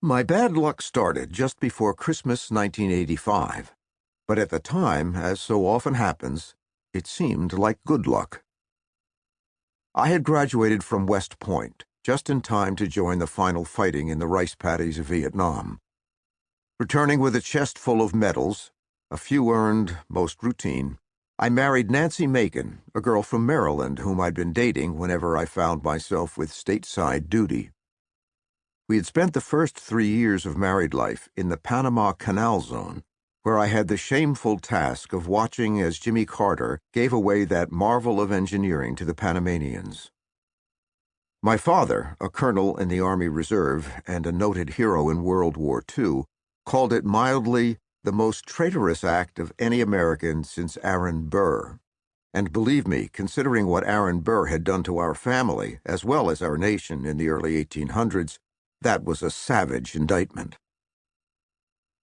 My bad luck started just before Christmas 1985, but at the time, as so often happens, it seemed like good luck. I had graduated from West Point, just in time to join the final fighting in the rice paddies of Vietnam. Returning with a chest full of medals, a few earned, most routine, I married Nancy Macon, a girl from Maryland whom I'd been dating whenever I found myself with stateside duty. We had spent the first 3 years of married life in the Panama Canal Zone, where I had the shameful task of watching as Jimmy Carter gave away that marvel of engineering to the Panamanians. My father, a colonel in the Army Reserve and a noted hero in World War II, called it mildly the most traitorous act of any American since Aaron Burr. And believe me, considering what Aaron Burr had done to our family, as well as our nation in the early 1800s, that was a savage indictment.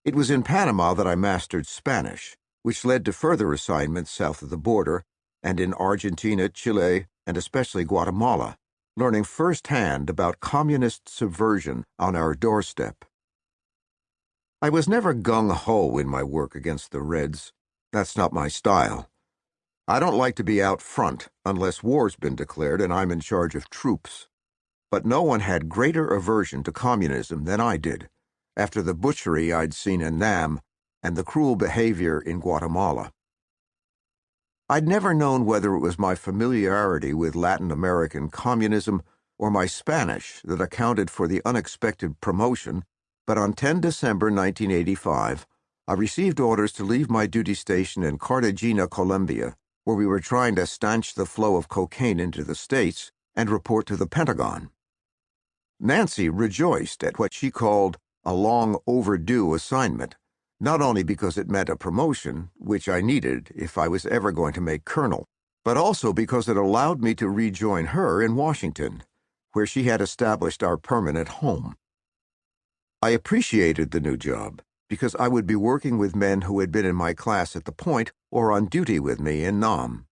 It was in Panama that I mastered Spanish, which led to further assignments south of the border, and in Argentina, Chile, and especially Guatemala, learning firsthand about communist subversion on our doorstep. I was never gung-ho in my work against the Reds. That's not my style. I don't like to be out front unless war's been declared and I'm in charge of troops. But no one had greater aversion to communism than I did, after the butchery I'd seen in Nam and the cruel behavior in Guatemala. I'd never known whether it was my familiarity with Latin American communism or my Spanish that accounted for the unexpected promotion, but on 10 December 1985, I received orders to leave my duty station in Cartagena, Colombia, where we were trying to stanch the flow of cocaine into the States, and report to the Pentagon. Nancy rejoiced at what she called a long overdue assignment, not only because it meant a promotion, which I needed if I was ever going to make colonel, but also because it allowed me to rejoin her in Washington, where she had established our permanent home. I appreciated the new job because I would be working with men who had been in my class at the Point or on duty with me in Nam.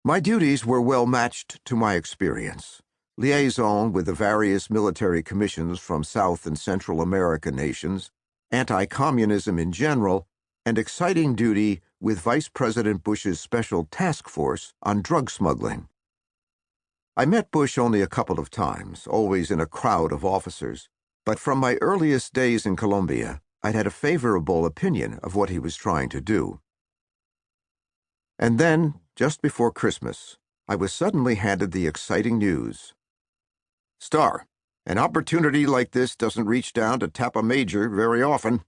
My duties were well matched to my experience. Liaison with the various military commissions from South and Central American nations, anti-communism in general, and exciting duty with Vice President Bush's Special Task Force on drug smuggling. I met Bush only a couple of times, always in a crowd of officers, but from my earliest days in Colombia, I'd had a favorable opinion of what he was trying to do. And then, just before Christmas, I was suddenly handed the exciting news. Starr, an opportunity like this doesn't reach down to tap a major very often.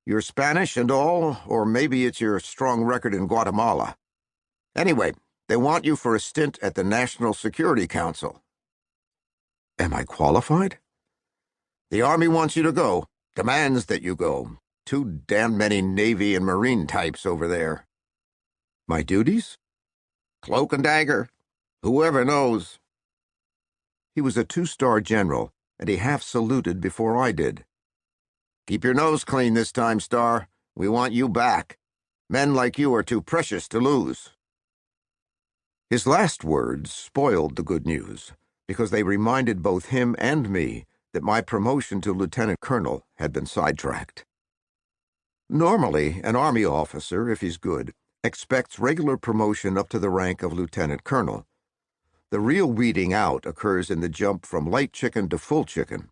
You're Spanish and all, or maybe it's your strong record in Guatemala. Anyway, they want you for a stint at the National Security Council. Am I qualified? The Army wants you to go, demands that you go. Too damn many Navy and Marine types over there. My duties? Cloak and dagger. Whoever knows. He was a 2-star general, and he half saluted before I did. Keep your nose clean this time, Starr. We want you back. Men like you are too precious to lose. His last words spoiled the good news, because they reminded both him and me that my promotion to lieutenant colonel had been sidetracked. Normally, an Army officer, if he's good, expects regular promotion up to the rank of lieutenant colonel. The real weeding out occurs in the jump from light chicken to full chicken.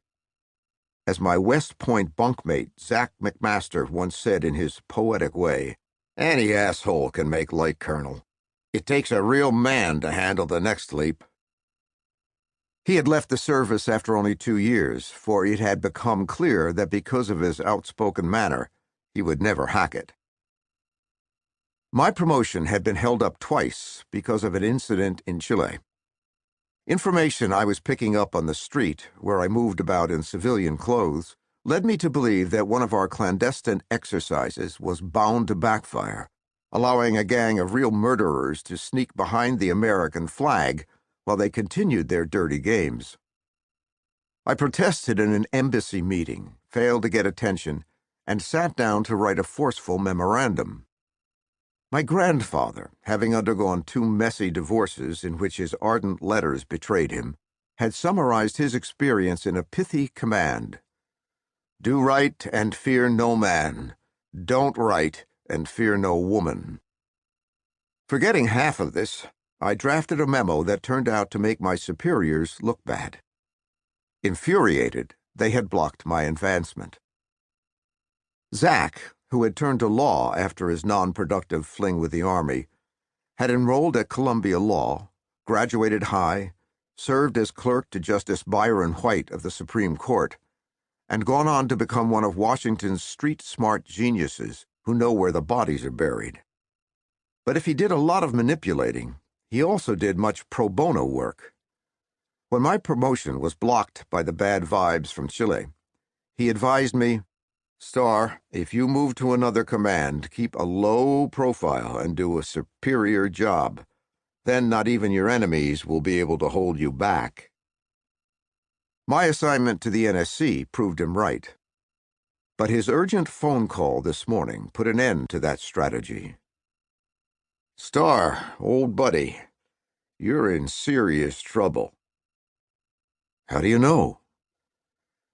As my West Point bunkmate, Zach McMaster, once said in his poetic way, any asshole can make light colonel. It takes a real man to handle the next leap. He had left the service after only 2 years, for it had become clear that because of his outspoken manner, he would never hack it. My promotion had been held up twice because of an incident in Chile. Information I was picking up on the street, where I moved about in civilian clothes, led me to believe that one of our clandestine exercises was bound to backfire, allowing a gang of real murderers to sneak behind the American flag while they continued their dirty games. I protested in an embassy meeting, failed to get attention, and sat down to write a forceful memorandum. My grandfather, having undergone 2 messy divorces in which his ardent letters betrayed him, had summarized his experience in a pithy command: "Do right and fear no man. Don't right and fear no woman." Forgetting half of this, I drafted a memo that turned out to make my superiors look bad. Infuriated, they had blocked my advancement. Zach, who had turned to law after his non-productive fling with the Army, had enrolled at Columbia Law, graduated high, served as clerk to Justice Byron White of the Supreme Court, and gone on to become one of Washington's street-smart geniuses who know where the bodies are buried. But if he did a lot of manipulating, he also did much pro bono work. When my promotion was blocked by the bad vibes from Chile, he advised me, "Starr, if you move to another command, keep a low profile and do a superior job. Then not even your enemies will be able to hold you back." My assignment to the NSC proved him right. But his urgent phone call this morning put an end to that strategy. "Starr, old buddy, you're in serious trouble." "How do you know?"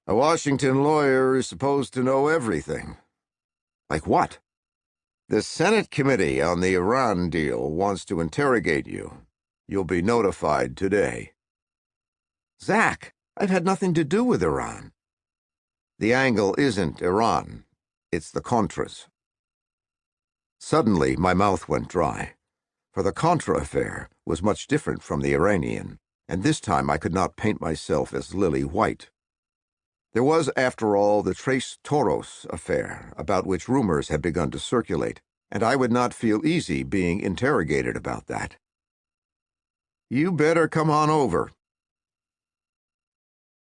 "A Washington lawyer is supposed to know everything." "Like what?" "The Senate Committee on the Iran deal wants to interrogate you. You'll be notified today." "Zach, I've had nothing to do with Iran." "The angle isn't Iran. It's the Contras." Suddenly, my mouth went dry, for the Contra affair was much different from the Iranian, and this time I could not paint myself as lily white. There was, after all, the Tres Toros affair, about which rumors had begun to circulate, and I would not feel easy being interrogated about that. "You better come on over,"